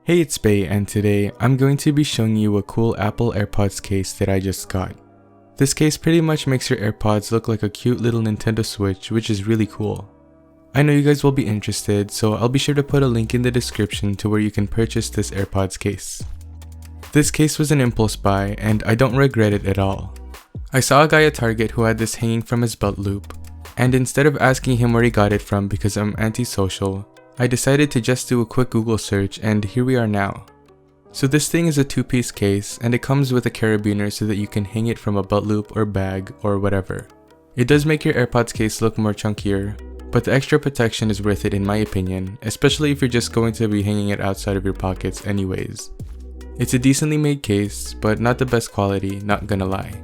Hey, it's Bey, and today I'm going to be showing you a cool Apple AirPods case that I just got. This case pretty much makes your AirPods look like a cute little Nintendo Switch, which is really cool. I know you guys will be interested, so I'll be sure to put a link in the description to where you can purchase this AirPods case. This case was an impulse buy, and I don't regret it at all. I saw a guy at Target who had this hanging from his belt loop, and instead of asking him where he got it from because I'm antisocial, I decided to just do a quick Google search, and here we are now. So this thing is a two-piece case, and it comes with a carabiner so that you can hang it from a belt loop or bag or whatever. It does make your AirPods case look more chunkier, but the extra protection is worth it in my opinion, especially if you're just going to be hanging it outside of your pockets anyways. It's a decently made case, but not the best quality, not gonna lie.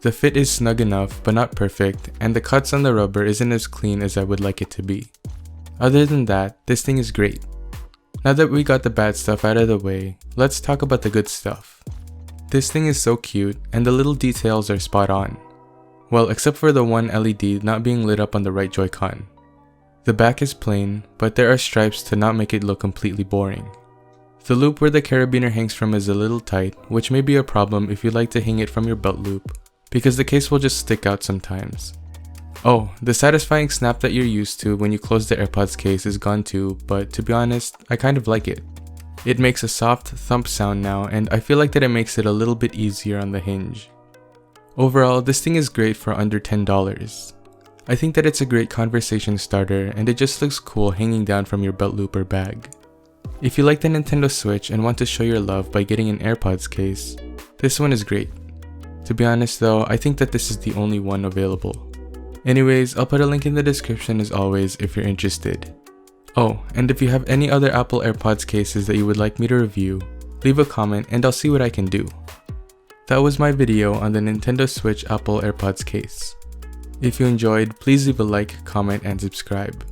The fit is snug enough, but not perfect, and the cuts on the rubber isn't as clean as I would like it to be. Other than that, this thing is great. Now that we got the bad stuff out of the way, let's talk about the good stuff. This thing is so cute, and the little details are spot on. Well, except for the one LED not being lit up on the right Joy-Con. The back is plain, but there are stripes to not make it look completely boring. The loop where the carabiner hangs from is a little tight, which may be a problem if you like to hang it from your belt loop, because the case will just stick out sometimes. Oh, the satisfying snap that you're used to when you close the AirPods case is gone too, but to be honest, I kind of like it. It makes a soft thump sound now, and I feel like that it makes it a little bit easier on the hinge. Overall, this thing is great for under $10. I think that it's a great conversation starter, and it just looks cool hanging down from your belt loop or bag. If you like the Nintendo Switch and want to show your love by getting an AirPods case, this one is great. To be honest though, I think that this is the only one available. Anyways, I'll put a link in the description as always if you're interested. Oh, and if you have any other Apple AirPods cases that you would like me to review, leave a comment and I'll see what I can do. That was my video on the Nintendo Switch Apple AirPods case. If you enjoyed, please leave a like, comment, and subscribe.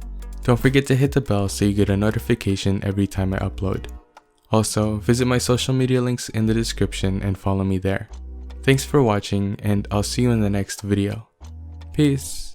Don't forget to hit the bell so you get a notification every time I upload. Also, visit my social media links in the description and follow me there. Thanks for watching, and I'll see you in the next video. Peace.